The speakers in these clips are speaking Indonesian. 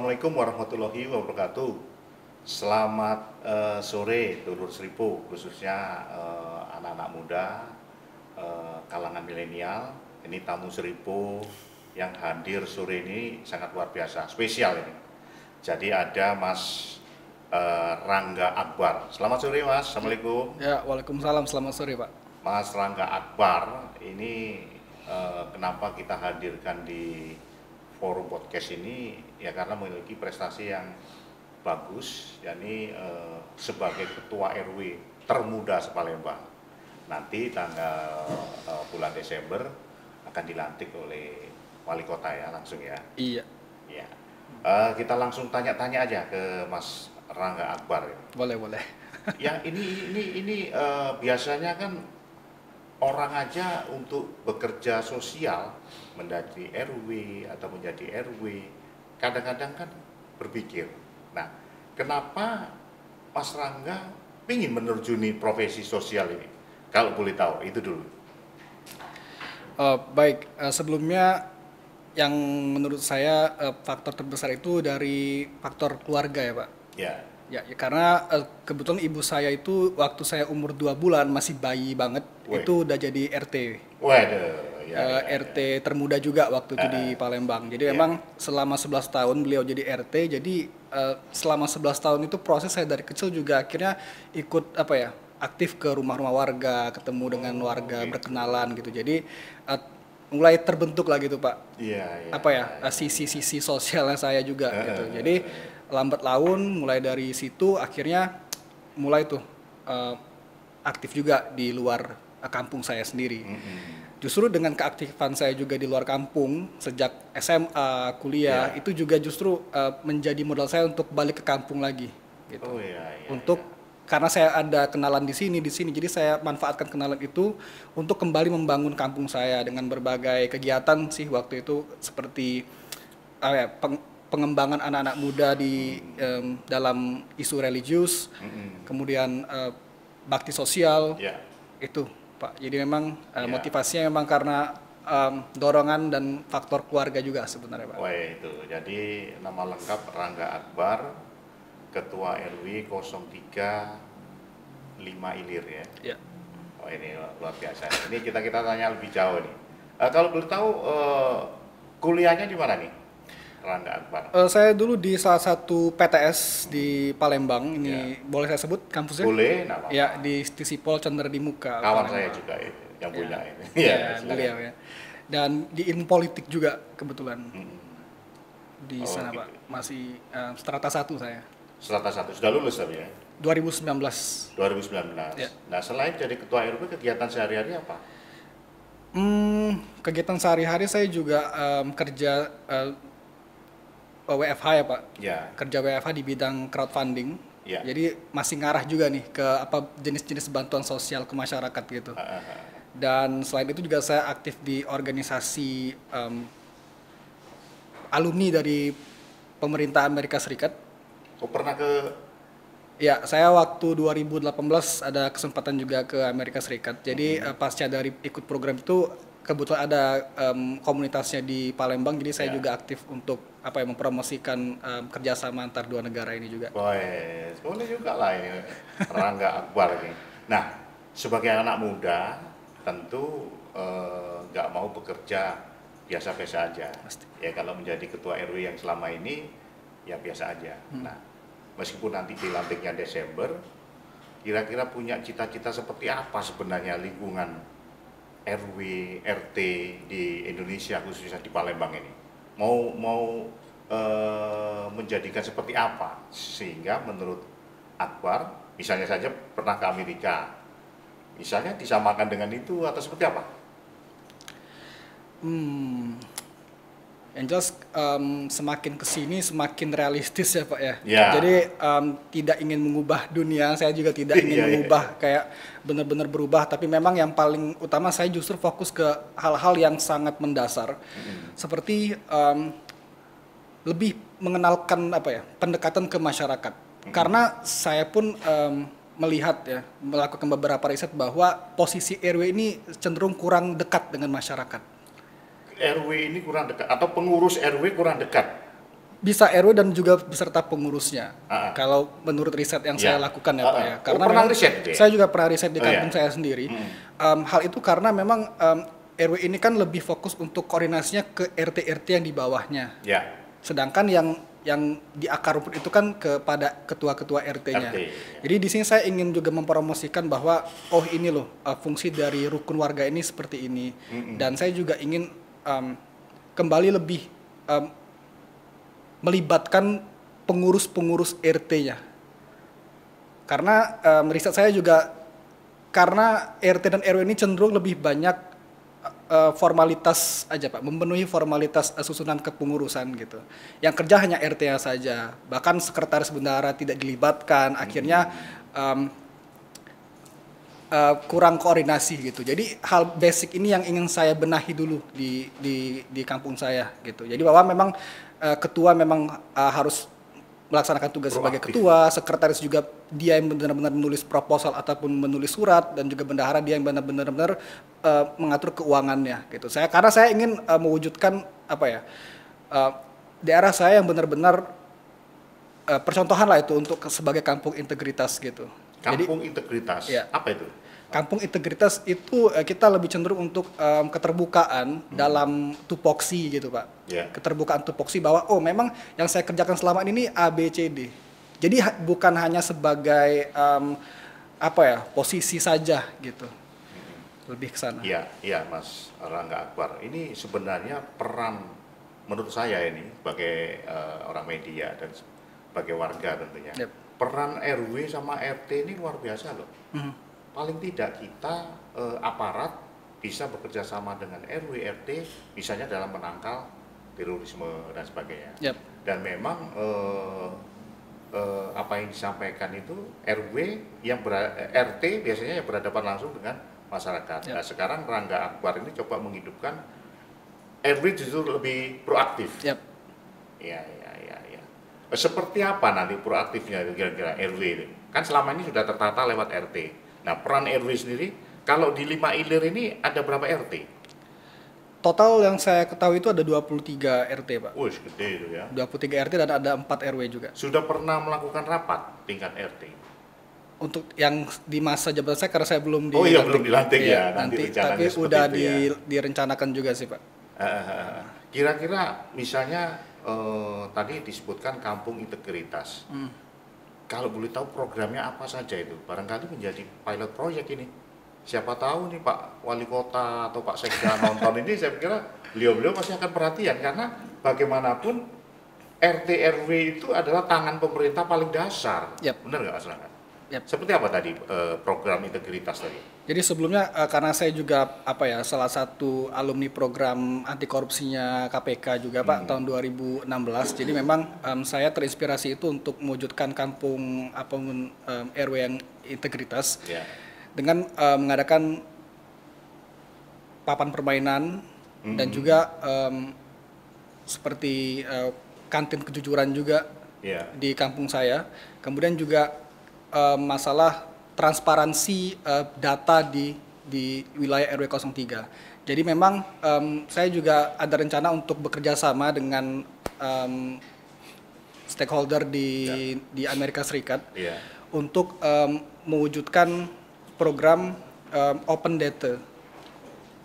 Assalamualaikum warahmatullahi wabarakatuh. Selamat sore Dulur Seribu, khususnya anak-anak muda, kalangan milenial. Ini tamu Seribu yang hadir sore ini sangat luar biasa, spesial ini. Jadi ada Mas Rangga Akbar. Selamat sore Mas, Assalamualaikum. Ya, waalaikumsalam, selamat sore Pak. Mas Rangga Akbar, ini kenapa kita hadirkan di forum podcast ini, ya karena memiliki prestasi yang bagus, yakni sebagai ketua RW termuda Palembang. Nanti tanggal bulan Desember akan dilantik oleh wali kota ya, langsung ya. Iya. Ya. Kita langsung tanya-tanya aja ke Mas Rangga Akbar. Boleh. Ya ini biasanya kan orang aja untuk bekerja sosial menjadi RW atau menjadi RW kadang-kadang kan berpikir, nah kenapa Mas Rangga ingin menerjuni profesi sosial ini? Kalau boleh tahu, itu dulu. Baik, sebelumnya yang menurut saya faktor terbesar itu dari faktor keluarga ya Pak. Ya, karena kebetulan ibu saya itu waktu saya umur 2 bulan masih bayi banget, itu udah jadi RT. Waduh. RT termuda juga waktu itu di Palembang. Jadi memang selama 11 tahun beliau jadi RT. Jadi selama 11 tahun itu proses saya dari kecil juga akhirnya ikut aktif ke rumah-rumah warga, ketemu dengan warga, berkenalan gitu. Jadi mulai terbentuk lah gitu Pak. Sisi sosialnya saya juga gitu. Jadi lambat laun mulai dari situ akhirnya mulai tuh aktif juga di luar kampung saya sendiri. Justru dengan keaktifan saya juga di luar kampung sejak SMA, kuliah itu juga justru menjadi modal saya untuk balik ke kampung lagi gitu. Karena saya ada kenalan di sini, jadi saya manfaatkan kenalan itu untuk kembali membangun kampung saya dengan berbagai kegiatan sih waktu itu, seperti pengembangan anak-anak muda di dalam isu religius, kemudian bakti sosial, itu Pak. Jadi memang motivasinya memang karena dorongan dan faktor keluarga juga sebenarnya Pak. Wah itu, jadi nama lengkap Rangga Akbar, Ketua RW 03 5 Ilir ya. Oh ini luar biasa. Ini kita tanya lebih jauh nih. Kalau boleh tahu kuliahnya di mana nih, Rangga Akbar? Saya dulu di salah satu PTS di Palembang. Ini boleh saya sebut kampusnya? Boleh, nama. Ya, di Stisipol Cender di Muka. Kawan saya juga yang punya ini. Beliau ya. Dan di ilmu politik juga kebetulan. Di sana gitu. Pak, masih strata 1 saya. Strata 1, sudah lulus tapi ya? 2019. Ya. Nah selain jadi ketua RW, kegiatan sehari-hari apa? Kegiatan sehari-hari saya juga kerja WFH ya Pak. Kerja WFH di bidang crowdfunding. Jadi masih ngarah juga nih ke jenis-jenis bantuan sosial ke masyarakat gitu. Dan selain itu juga saya aktif di organisasi alumni dari pemerintah Amerika Serikat. Pernah ke? Ya, saya waktu 2018 ada kesempatan juga ke Amerika Serikat. Jadi pasca dari ikut program itu kebetulan ada komunitasnya di Palembang, jadi saya juga aktif untuk mempromosikan kerjasama antar dua negara ini juga. Boleh juga lah ini Rangga Akbar ini. Nah, sebagai anak muda tentu nggak mau bekerja biasa-biasa aja. Ya kalau menjadi ketua RW yang selama ini ya biasa aja. Nah, meskipun nanti dilantiknya Desember, kira-kira punya cita-cita seperti apa sebenarnya lingkungan RW, RT di Indonesia khususnya di Palembang ini? Mau menjadikan seperti apa sehingga menurut Akbar, misalnya saja pernah ke Amerika, misalnya disamakan dengan itu atau seperti apa? Yang jelas semakin kesini semakin realistis ya Pak ya. Jadi tidak ingin mengubah dunia, saya juga tidak ingin mengubah kayak benar-benar berubah, tapi memang yang paling utama saya justru fokus ke hal-hal yang sangat mendasar, seperti lebih mengenalkan pendekatan ke masyarakat. Karena saya pun melihat melakukan beberapa riset bahwa posisi RW ini cenderung kurang dekat dengan masyarakat. RW ini kurang dekat atau pengurus RW kurang dekat Bisa RW dan juga beserta pengurusnya. Kalau menurut riset yang saya lakukan ya Pak ya. Karena pernah riset gitu ya? Saya juga pernah riset di kampung saya sendiri. Hal itu karena memang RW ini kan lebih fokus untuk koordinasinya ke RT-RT yang di bawahnya. Ya. Sedangkan yang di akar rumput itu kan kepada ketua-ketua RT-nya. Jadi di sini saya ingin juga mempromosikan bahwa ini loh fungsi dari rukun warga ini seperti ini. Dan saya juga ingin kembali lebih melibatkan pengurus-pengurus RT-nya. Karena riset saya juga karena RT dan RW ini cenderung lebih banyak formalitas aja Pak, memenuhi formalitas susunan kepengurusan gitu. Yang kerja hanya RT-nya saja, bahkan sekretaris bendahara tidak dilibatkan, akhirnya kurang koordinasi gitu. Jadi hal basic ini yang ingin saya benahi dulu di kampung saya gitu. Jadi bahwa memang ketua memang harus melaksanakan tugas sebagai ketua, sekretaris juga dia yang benar-benar menulis proposal ataupun menulis surat, dan juga bendahara dia yang benar-benar mengatur keuangannya gitu. Karena saya ingin mewujudkan daerah saya yang benar-benar percontohan lah itu untuk sebagai kampung integritas gitu. Kampung integritas, apa itu? Kampung integritas itu kita lebih cenderung untuk keterbukaan dalam tupoksi gitu Pak. Keterbukaan tupoksi bahwa memang yang saya kerjakan selama ini A, B, C, D. Jadi bukan hanya sebagai posisi saja gitu. Lebih ke sana. Iya Mas Rangga Akbar. Ini sebenarnya peran menurut saya ini sebagai orang media dan sebagai warga tentunya. Peran RW sama RT ini luar biasa loh. Paling tidak kita aparat bisa bekerja sama dengan RW, RT misalnya dalam menangkal terorisme dan sebagainya. Dan memang apa yang disampaikan itu RW yang RT biasanya yang berhadapan langsung dengan masyarakat. Nah, sekarang Rangga Akbar ini coba menghidupkan RW justru lebih proaktif. Iya. Seperti apa nanti proaktifnya kira-kira RW itu? Kan selama ini sudah tertata lewat RT. Nah, peran RW sendiri, kalau di 5 ilir ini ada berapa RT? Total yang saya ketahui itu ada 23 RT, Pak. Wih, gede itu ya. 23 RT dan ada 4 RW juga. Sudah pernah melakukan rapat tingkat RT? Untuk yang di masa jabatan saya, karena saya belum dilantik. Oh iya, belum dilantik ya. Nanti tapi udah direncanakan juga sih, Pak. Kira-kira misalnya tadi disebutkan kampung integritas. Kalau boleh tahu programnya apa saja itu, barangkali menjadi pilot project ini. Siapa tahu nih Pak Wali Kota atau Pak Sekda nonton ini, saya kira beliau-beliau pasti akan perhatian, karena bagaimanapun RT RW itu adalah tangan pemerintah paling dasar. Benar nggak Mas Rangga? Seperti apa tadi program integritas tadi? Jadi sebelumnya karena saya juga salah satu alumni program anti korupsinya KPK juga Pak tahun 2016. Jadi memang saya terinspirasi itu untuk mewujudkan kampung RW yang integritas dengan mengadakan papan permainan dan juga seperti kantin kejujuran juga di kampung saya. Kemudian juga masalah transparansi data di wilayah RW 03. Jadi memang saya juga ada rencana untuk bekerja sama dengan stakeholder di Amerika Serikat untuk mewujudkan program open data.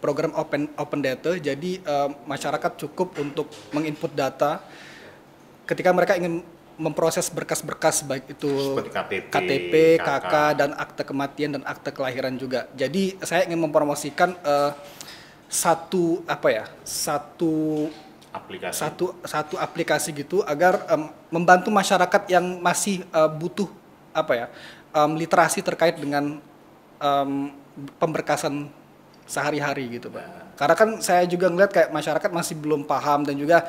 Program open data, jadi masyarakat cukup untuk menginput data ketika mereka ingin memproses berkas-berkas baik itu KTP, KK, dan akte kematian dan akte kelahiran juga. Jadi saya ingin mempromosikan satu aplikasi gitu agar membantu masyarakat yang masih butuh literasi terkait dengan pemberkasan sehari-hari gitu Pak. Karena kan saya juga ngeliat kayak masyarakat masih belum paham dan juga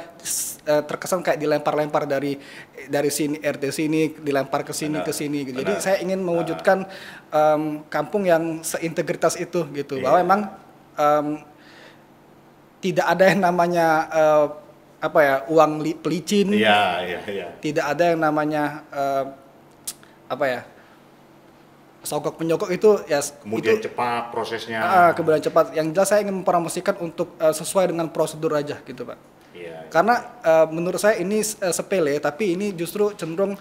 terkesan kayak dilempar-lempar dari sini RT sini dilempar ke sini gitu. Jadi saya ingin mewujudkan kampung yang seintegritas itu gitu. Bahwa memang tidak ada yang namanya uang pelicin. Tidak ada yang namanya sogok penyogok itu kemudian itu, cepat prosesnya. Kemudian cepat. Yang jelas saya ingin mempromosikan untuk sesuai dengan prosedur aja gitu Pak. Iya, Karena menurut saya ini sepele, tapi ini justru cenderung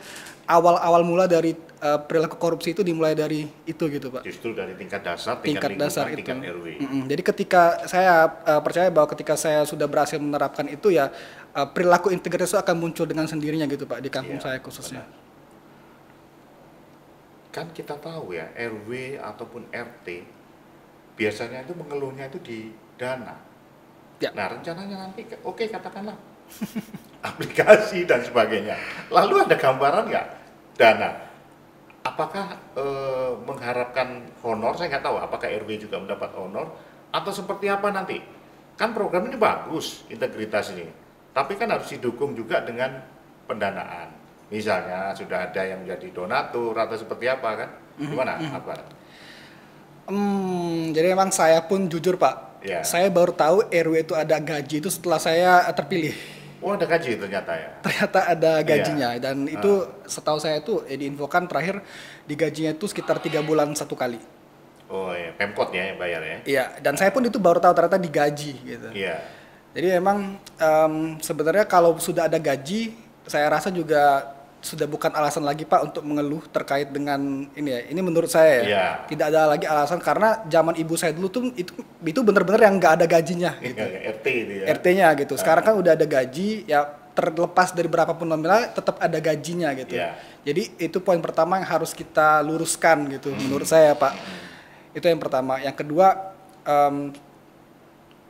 awal mula dari perilaku korupsi itu dimulai dari itu gitu Pak. justru dari tingkat dasar, Tingkat lingkungan, dasar itu. tingkat RW. Jadi ketika saya percaya bahwa ketika saya sudah berhasil menerapkan itu ya perilaku integritas itu akan muncul dengan sendirinya gitu Pak di kampung Iya, saya khususnya. benar. Kan kita tahu ya, RW ataupun RT biasanya itu mengeluhnya itu di dana. Ya. Nah, rencananya nanti, oke katakanlah aplikasi dan sebagainya. Lalu ada gambaran nggak dana? Apakah mengharapkan honor? Saya nggak tahu. Apakah RW juga mendapat honor atau seperti apa nanti? Kan program ini bagus, integritas ini. Tapi kan harus didukung juga dengan pendanaan. Misalnya sudah ada yang menjadi donatur atau seperti apa kan? Gimana, Akbar? Jadi memang saya pun jujur Pak, Ya. saya baru tahu RW itu ada gaji itu setelah saya terpilih. Oh, ada gaji ternyata ya. Ternyata ada gajinya dan itu setahu saya itu diinfokan terakhir digajinya itu sekitar 3 bulan satu kali. Oh ya, Pemkot ya yang bayar ya. Iya, dan saya pun itu baru tahu ternyata digaji gitu. Iya. Jadi memang sebenarnya kalau sudah ada gaji, saya rasa juga sudah bukan alasan lagi Pak untuk mengeluh terkait dengan ini ya. Ini menurut saya ya. Iya. Tidak ada lagi alasan karena zaman ibu saya dulu tuh itu benar-benar yang nggak ada gajinya gitu. RT itu ya. RT-nya gitu. Sekarang kan udah ada gaji ya terlepas dari berapapun nominal tetap ada gajinya gitu. Iya. Jadi itu poin pertama yang harus kita luruskan gitu menurut saya Pak. Itu yang pertama. Yang kedua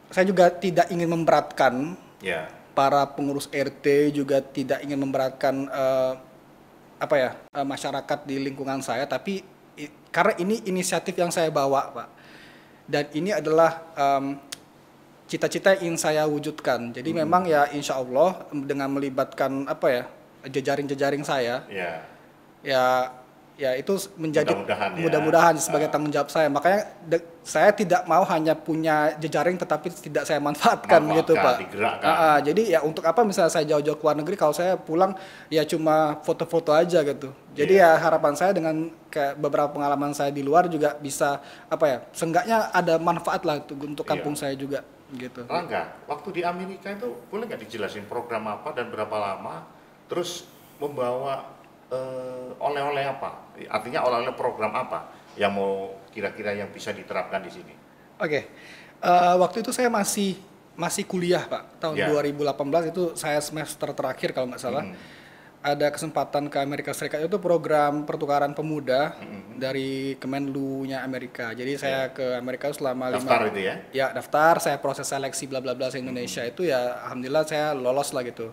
saya juga tidak ingin memberatkan Ya. para pengurus RT, juga tidak ingin memberatkan masyarakat di lingkungan saya, tapi karena ini inisiatif yang saya bawa Pak, dan ini adalah cita-cita yang ingin saya wujudkan. Jadi memang ya insya Allah dengan melibatkan jejaring-jejaring saya, ya itu menjadi mudah-mudahan sebagai tanggung jawab saya. Makanya saya tidak mau hanya punya jejaring tetapi tidak saya manfaatkan gitu Pak. Jadi ya untuk apa misalnya saya jauh-jauh ke luar negeri, kalau saya pulang ya cuma foto-foto aja gitu. Jadi ya harapan saya dengan kayak beberapa pengalaman saya di luar juga bisa seenggaknya ada manfaat lah untuk kampung saya juga gitu. Rangga, waktu di Amerika itu boleh nggak dijelasin program apa dan berapa lama, terus membawa oleh-oleh apa? Artinya oleh-oleh program apa yang mau kira-kira yang bisa diterapkan di sini? Oke. Waktu itu saya masih kuliah Pak. Tahun 2018 itu saya semester terakhir kalau nggak salah. Ada kesempatan ke Amerika Serikat, itu program pertukaran pemuda dari Kemenlu-nya Amerika. Jadi saya ke Amerika selama daftar itu ya? Ya, daftar, saya proses seleksi bla bla bla Indonesia itu ya alhamdulillah saya lolos lah gitu.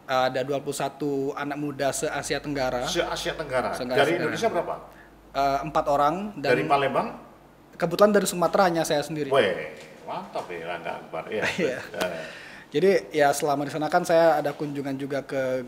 Ada 21 anak muda se-Asia Tenggara. Se-Asia Tenggara. Dari Indonesia berapa? 4 orang. Dan dari Palembang? Kebetulan dari Sumatera hanya saya sendiri. Weh, mantap ya Rangga Akbar. Ya. Jadi ya selama di sana kan saya ada kunjungan juga ke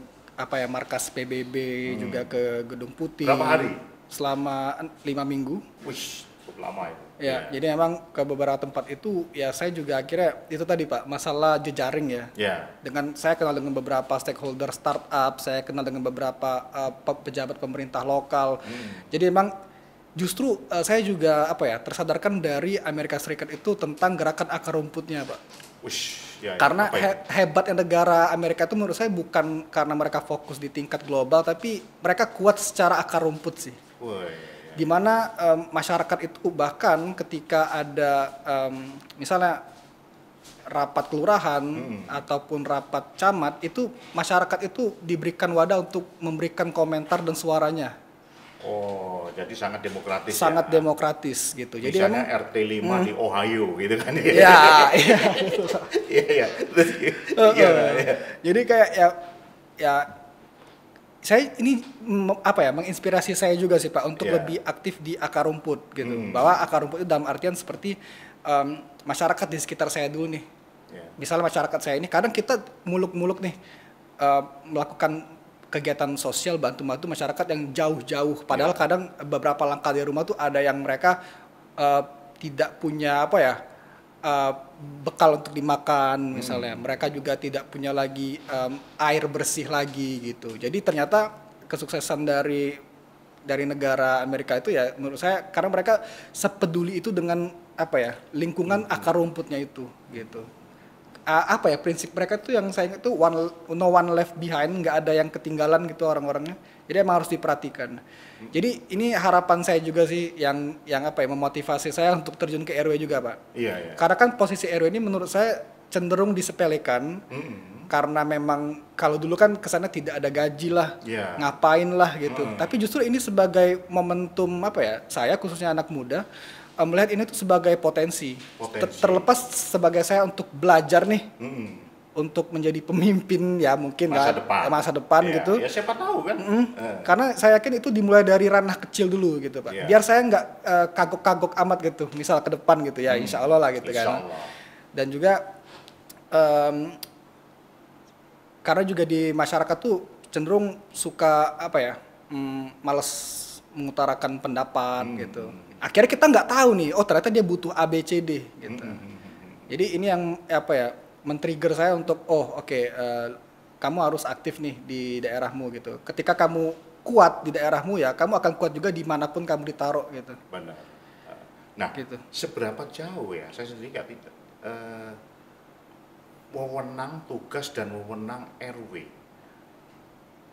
markas PBB, juga ke Gedung Putih. Berapa hari? Selama 5 minggu. Wih, cukup lama itu. Ya, jadi memang ke beberapa tempat itu ya saya juga akhirnya itu tadi Pak, masalah jejaring ya. Dengan saya kenal dengan beberapa stakeholder startup, saya kenal dengan beberapa pejabat pemerintah lokal. Jadi memang justru saya juga tersadarkan dari Amerika Serikat itu tentang gerakan akar rumputnya Pak. Karena hebatnya negara Amerika itu menurut saya bukan karena mereka fokus di tingkat global, tapi mereka kuat secara akar rumput sih. Di mana masyarakat itu bahkan ketika ada misalnya rapat kelurahan ataupun rapat camat, itu masyarakat itu diberikan wadah untuk memberikan komentar dan suaranya. Oh, jadi sangat demokratis. Sangat demokratis gitu. Misalnya jadi emang RT 5 di Ohio gitu kan. Jadi kayak ya saya ini menginspirasi saya juga sih Pak untuk lebih aktif di akar rumput gitu. Bahwa akar rumput itu dalam artian seperti masyarakat di sekitar saya dulu nih. Misalnya masyarakat saya ini kadang kita muluk-muluk nih melakukan kegiatan sosial bantu-bantu masyarakat yang jauh-jauh, padahal kadang beberapa langkah dari rumah tuh ada yang mereka tidak punya bekal untuk dimakan misalnya. Mereka juga tidak punya lagi air bersih lagi gitu. Jadi ternyata kesuksesan dari negara Amerika itu ya menurut saya karena mereka sepeduli itu dengan lingkungan akar rumputnya itu gitu. apa ya, prinsip mereka tuh yang saya ingat tuh no one left behind, nggak ada yang ketinggalan gitu orang-orangnya. Jadi emang harus diperhatikan. Jadi ini harapan saya juga sih yang apa ya, memotivasi saya untuk terjun ke RW juga, Pak. Iya, iya. Karena kan posisi RW ini menurut saya cenderung disepelekan. Karena memang kalau dulu kan kesannya tidak ada gaji lah, ngapain lah gitu. Tapi justru ini sebagai momentum apa ya, saya khususnya anak muda melihat ini tuh sebagai potensi. Terlepas sebagai saya untuk belajar nih, untuk menjadi pemimpin ya mungkin masa depan ya, gitu. Ya siapa tahu kan. Karena saya yakin itu dimulai dari ranah kecil dulu gitu, Pak. Biar saya nggak kagok-kagok amat gitu, misal ke depan gitu ya, insya Allah lah gitu kan. Dan juga karena juga di masyarakat tuh cenderung suka apa ya, malas mengutarakan pendapat gitu. Akhirnya kita nggak tahu nih, oh ternyata dia butuh A B C D gitu. Jadi ini yang apa ya, men-trigger saya untuk kamu harus aktif nih di daerahmu gitu. Ketika kamu kuat di daerahmu ya, kamu akan kuat juga dimanapun kamu ditaruh gitu. Benar. Nah, gitu. Seberapa jauh ya? Saya sendiri nggak bisa. Wewenang tugas dan wewenang RW,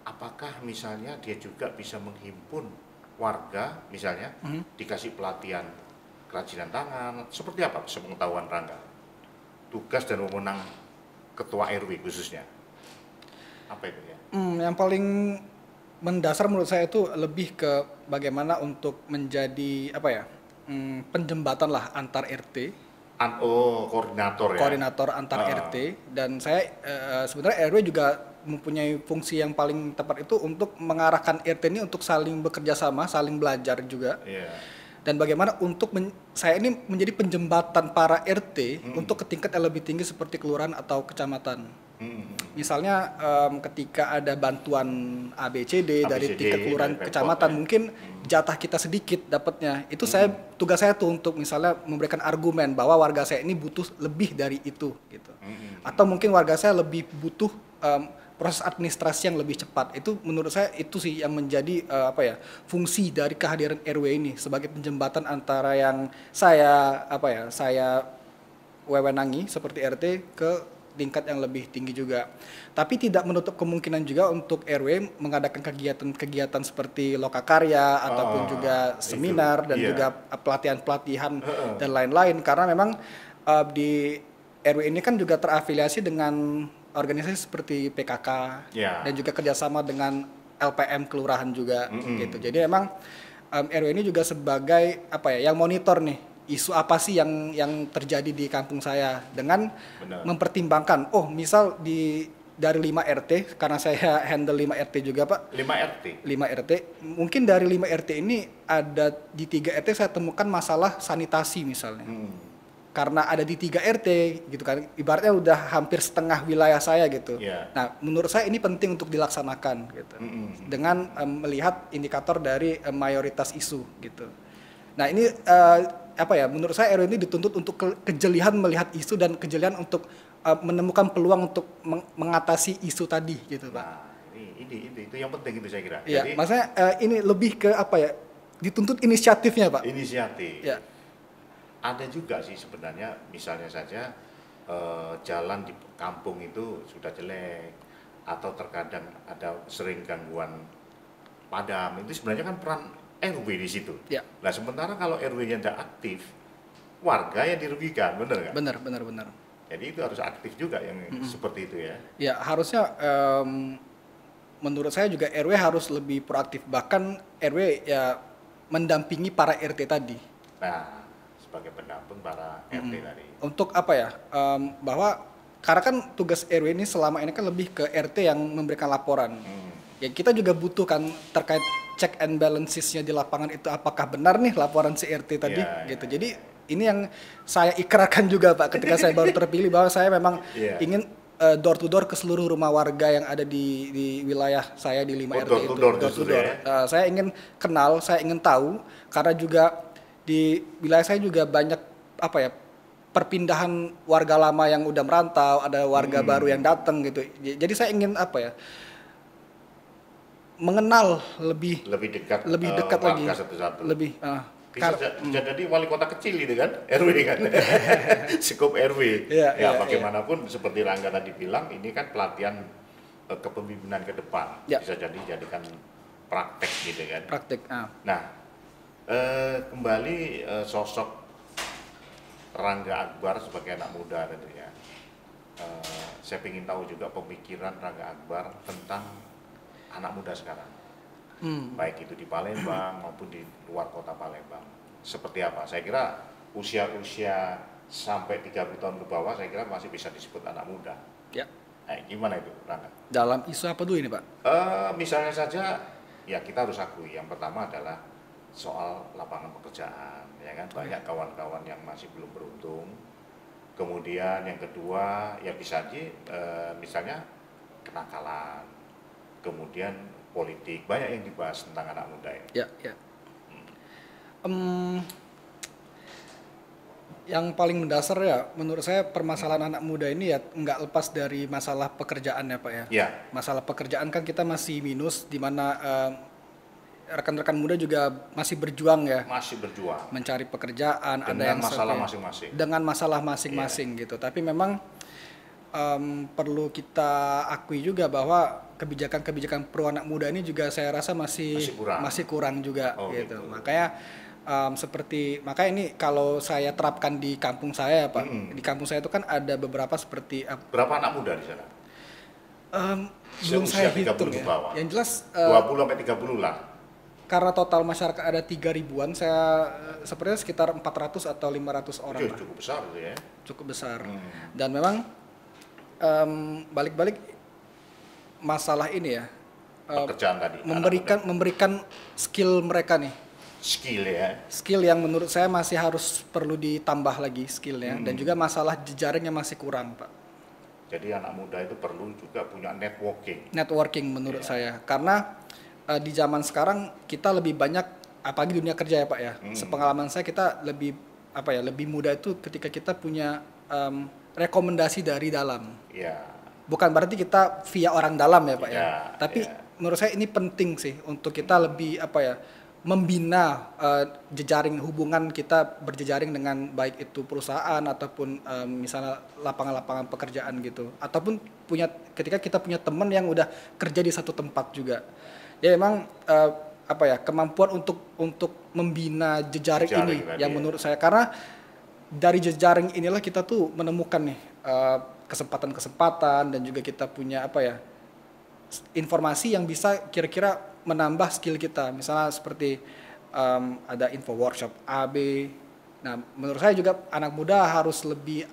apakah misalnya dia juga bisa menghimpun warga misalnya dikasih pelatihan kerajinan tangan, seperti apa sepengetahuan Rangga tugas dan wewenang ketua RW khususnya, apa itu ya? Yang paling mendasar menurut saya itu lebih ke bagaimana untuk menjadi apa ya, penjembatan lah antar RT. Koordinator ya. Koordinator antar RT, dan saya sebenarnya RW juga mempunyai fungsi yang paling tepat itu untuk mengarahkan RT ini untuk saling bekerja sama, saling belajar juga. Dan bagaimana untuk saya ini menjadi penjembatan para RT untuk ke tingkat yang lebih tinggi seperti kelurahan atau kecamatan. Misalnya ketika ada bantuan ABCD dari tingkat kelurahan kecamatan, mungkin jatah kita sedikit dapatnya. Itu tugas saya tuh untuk misalnya memberikan argumen bahwa warga saya ini butuh lebih dari itu gitu. Atau mungkin warga saya lebih butuh proses administrasi yang lebih cepat. Itu menurut saya itu sih yang menjadi fungsi dari kehadiran RW ini sebagai penjembatan antara yang saya wewenangi seperti RT ke tingkat yang lebih tinggi juga. Tapi tidak menutup kemungkinan juga untuk RW mengadakan kegiatan-kegiatan seperti lokakarya ataupun juga seminar dan juga pelatihan-pelatihan dan lain-lain, karena memang di RW ini kan juga terafiliasi dengan organisasi seperti PKK dan juga kerjasama dengan LPM kelurahan juga gitu. Jadi memang RW ini juga sebagai yang monitor nih isu apa sih yang terjadi di kampung saya, dengan mempertimbangkan misal dari 5 RT, karena saya handle 5 RT juga, Pak. 5 RT. Mungkin dari 5 RT ini ada di 3 RT saya temukan masalah sanitasi misalnya. Karena ada di 3 RT gitu kan, ibaratnya udah hampir setengah wilayah saya gitu. Nah, menurut saya ini penting untuk dilaksanakan gitu. Dengan melihat indikator dari mayoritas isu gitu. Nah, ini menurut saya RW ini dituntut untuk kejelian melihat isu dan kejelian untuk menemukan peluang untuk mengatasi isu tadi gitu, Pak. Nah, itu yang penting itu saya kira. Iya, maksudnya ini lebih ke dituntut inisiatifnya, Pak. Inisiatif. Ya. Ada juga sih sebenarnya, misalnya saja jalan di kampung itu sudah jelek atau terkadang ada sering gangguan padam, itu sebenarnya kan peran RW di situ. Nah, sementara kalau RW-nya tidak aktif, warga yang dirugikan, benar nggak? Benar. Jadi itu harus aktif juga yang seperti itu ya. Ya, harusnya menurut saya juga RW harus lebih proaktif, bahkan RW ya mendampingi para RT tadi. Nah, sebagai pendamping para RT tadi. Untuk bahwa karena kan tugas RW ini selama ini kan lebih ke RT yang memberikan laporan. Ya kita juga butuh kan terkait check and balances-nya di lapangan itu, apakah benar nih laporan si RT tadi gitu. Jadi ini yang saya ikrarkan juga, Pak, ketika saya baru terpilih, bahwa saya memang ingin door to door ke seluruh rumah warga yang ada di wilayah saya di 5 RT itu. Door to door. Saya ingin kenal, saya ingin tahu, karena juga di wilayah saya juga banyak perpindahan warga lama yang udah merantau, ada warga baru yang datang gitu. Jadi saya ingin mengenal lebih dekat lagi, satu-satu. Bisa jadi wali kota kecil itu kan, RW kan, skup RW. Bagaimanapun seperti Rangga tadi bilang, ini kan pelatihan kepemimpinan ke depan, bisa jadikan praktek gitu kan. Praktek. Nah, kembali sosok Rangga Akbar sebagai anak muda tentu ya. Saya ingin tahu juga pemikiran Rangga Akbar tentang anak muda sekarang. Baik itu di Palembang maupun di luar kota Palembang. Seperti apa? Saya kira usia-usia sampai 30 tahun ke bawah saya kira masih bisa disebut anak muda. Ya. Gimana itu, Rangga? Dalam isu apa dulu ini, Pak? Misalnya saja, ya kita harus akui yang pertama adalah soal lapangan pekerjaan, ya kan? Banyak kawan-kawan yang masih belum beruntung. Kemudian yang kedua, ya bisa aja misalnya kenakalan. Kemudian politik, banyak yang dibahas tentang anak muda ini. Ya. Yang paling mendasar ya, menurut saya permasalahan anak muda ini ya nggak lepas dari masalah pekerjaan ya Pak ya. Ya. Masalah pekerjaan kan kita masih minus, di mana rekan-rekan muda juga masih berjuang ya. Masih berjuang. Mencari pekerjaan, dengan ada yang masalah masing-masing. Dengan masalah masing-masing gitu. Tapi memang perlu kita akui juga bahwa kebijakan-kebijakan pro anak muda ini juga saya rasa masih kurang juga gitu. Makanya makanya ini kalau saya terapkan di kampung saya Pak, di kampung saya itu kan ada beberapa seperti berapa anak muda di sana? Belum saya hitung ya. Yang jelas 20 sampai 30 lah. Karena total masyarakat ada 3.000-an, saya sepertinya sekitar 400 atau 500 orang lah. Cukup besar ya. Cukup besar. Dan memang balik-balik masalah ini ya, pekerjaan tadi, memberikan skill mereka nih, skill yang menurut saya masih harus perlu ditambah lagi skillnya, dan juga masalah jejaringnya masih kurang Pak. Jadi anak muda itu perlu juga punya networking menurut saya, karena di zaman sekarang kita lebih banyak, apalagi dunia kerja ya Pak ya, sepengalaman saya kita lebih mudah itu ketika kita punya rekomendasi dari dalam. Bukan berarti kita via orang dalam ya Pak ya. Tapi menurut saya ini penting sih untuk kita lebih membina jejaring hubungan kita berjejaring dengan baik itu perusahaan ataupun misalnya lapangan-lapangan pekerjaan gitu. Ataupun ketika kita punya teman yang udah kerja di satu tempat juga. Ya memang kemampuan untuk membina jejaring ini yang menurut saya, karena dari jejaring inilah kita tuh menemukan nih kesempatan-kesempatan, dan juga kita punya informasi yang bisa kira-kira menambah skill kita. Misalnya seperti ada info workshop AB. Nah, menurut saya juga anak muda harus lebih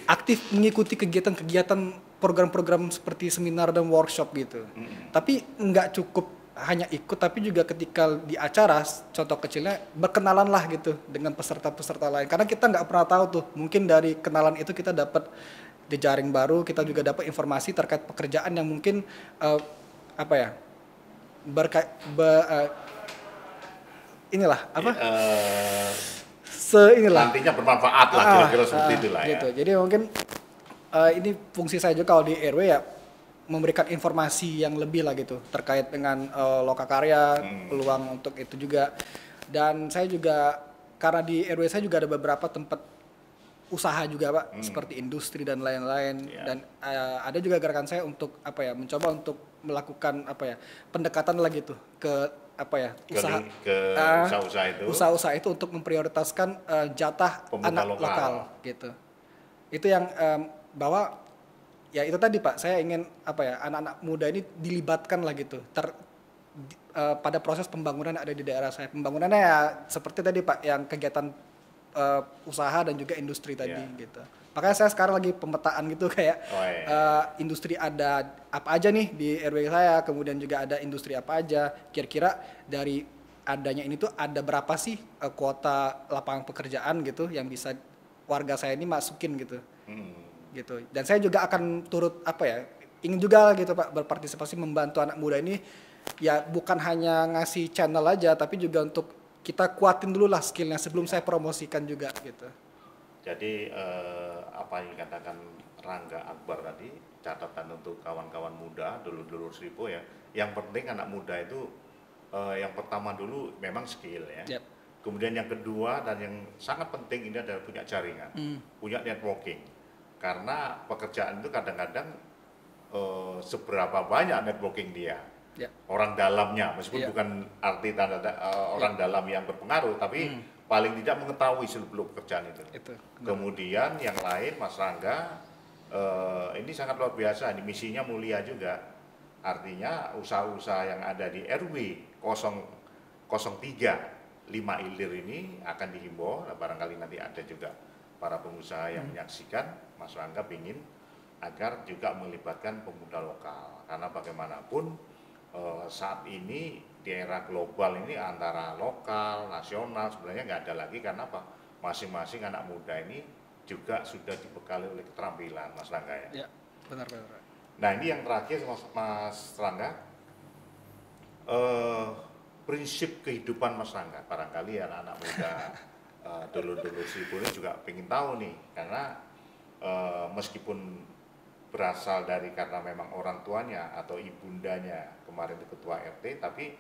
aktif mengikuti kegiatan-kegiatan program-program seperti seminar dan workshop gitu. Tapi nggak cukup hanya ikut, tapi juga ketika di acara, contoh kecilnya berkenalan lah gitu dengan peserta-peserta lain, karena kita nggak pernah tahu tuh, mungkin dari kenalan itu kita dapat jejaring baru, kita juga dapat informasi terkait pekerjaan yang mungkin nantinya bermanfaat lah, kira-kira seperti itulah gitu. Jadi mungkin ini fungsi saya juga kalau di RW ya, memberikan informasi yang lebih lah gitu terkait dengan lokakarya, peluang untuk itu juga. Dan saya juga, karena di RW saya juga ada beberapa tempat usaha juga Pak, seperti industri dan lain-lain. Dan ada juga gerakan saya untuk mencoba untuk melakukan pendekatan lagi tuh ke usaha-usaha itu untuk memprioritaskan jatah anak lokal gitu. Itu yang bahwa ya itu tadi Pak, saya ingin anak-anak muda ini dilibatkan lah gitu pada proses pembangunan yang ada di daerah saya. Pembangunannya ya seperti tadi Pak, yang kegiatan usaha dan juga industri tadi gitu. Makanya saya sekarang lagi pemetaan gitu kayak industri ada apa aja nih di RW saya, kemudian juga ada industri apa aja. Kira-kira dari adanya ini tuh ada berapa sih kuota lapangan pekerjaan gitu yang bisa warga saya ini masukin gitu. Gitu. Dan saya juga akan turut ingin juga gitu Pak berpartisipasi membantu anak muda ini, ya bukan hanya ngasih channel aja, tapi juga untuk kita kuatin dulu lah skillnya sebelum saya promosikan juga gitu. Jadi apa yang dikatakan Rangga Akbar tadi, catatan untuk kawan-kawan muda, dulur-dulur Sripo ya, yang penting anak muda itu yang pertama dulu memang skill ya. Kemudian yang kedua dan yang sangat penting ini adalah punya jaringan, punya networking. Karena pekerjaan itu kadang-kadang seberapa banyak networking dia, orang dalamnya, meskipun bukan arti orang dalam yang berpengaruh, tapi paling tidak mengetahui seluk-beluk pekerjaan itu. Kemudian yang lain, Mas Rangga, ini sangat luar biasa, ini misinya mulia juga. Artinya usaha-usaha yang ada di RW 003 5 Ilir ini akan dihimbau, barangkali nanti ada juga para pengusaha yang menyaksikan. Mas Rangga ingin agar juga melibatkan pemuda lokal, karena bagaimanapun saat ini di era global ini antara lokal, nasional sebenarnya nggak ada lagi, karena apa? Masing-masing anak muda ini juga sudah dibekali oleh keterampilan, Mas Rangga ya. Ya, benar. Nah ini yang terakhir Mas Rangga, prinsip kehidupan Mas Rangga, barangkali anak-anak muda dulur-dulur Seribu ini juga pengen tahu nih, karena meskipun berasal dari karena memang orang tuanya atau ibundanya kemarin itu ketua RT, tapi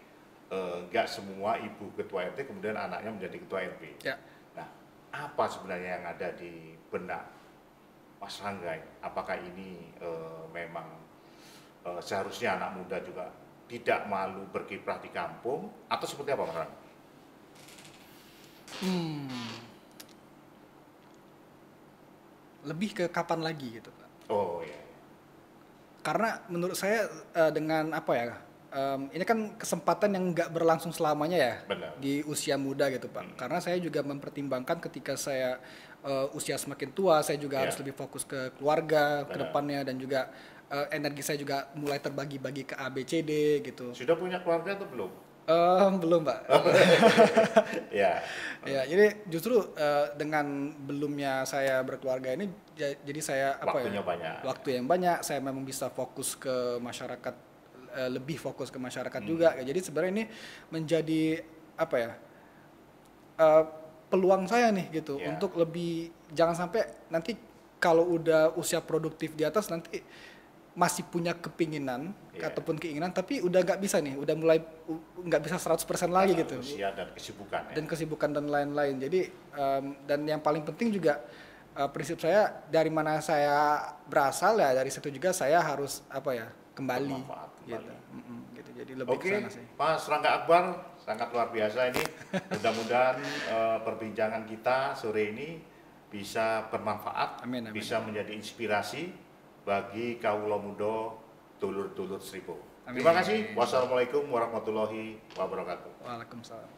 nggak semua ibu ketua RT kemudian anaknya menjadi ketua RW. Ya. Nah, apa sebenarnya yang ada di benak Mas Rangga? Apakah ini memang seharusnya anak muda juga tidak malu berkiprah di kampung, atau seperti apa, Mas Rangga? Lebih ke kapan lagi gitu, Pak. Oh iya. Karena menurut saya dengan apa ya, ini kan kesempatan yang nggak berlangsung selamanya ya. Benar. Di usia muda gitu Pak. Karena saya juga mempertimbangkan ketika saya usia semakin tua, saya juga harus lebih fokus ke keluarga, ke depannya, dan juga energi saya juga mulai terbagi-bagi ke A, B, C, D gitu. Sudah punya keluarga atau belum? Belum Pak. Ya. Ya, jadi justru dengan belumnya saya berkeluarga ini, jadi saya Waktunya banyak. Waktu yang banyak, saya memang bisa fokus ke masyarakat, lebih fokus ke masyarakat juga. Jadi sebenarnya ini menjadi apa ya? Peluang saya nih gitu untuk lebih, jangan sampai nanti kalau udah usia produktif di atas nanti masih punya kepinginan ataupun keinginan, tapi udah nggak bisa nih, udah mulai nggak bisa 100% lagi gitu. Usia dan kesibukan. Dan kesibukan dan lain-lain. Jadi dan yang paling penting juga prinsip saya, dari mana saya berasal ya dari situ juga saya harus kembali. Gitu. Gitu. Jadi lebih ke sana sih. Mas Rangga Akbar, sangat luar biasa ini. Mudah-mudahan perbincangan kita sore ini bisa bermanfaat, amin. Bisa menjadi inspirasi bagi kaula muda dulur-dulur Seribu. Terima kasih. Wassalamualaikum warahmatullahi wabarakatuh. Waalaikumsalam.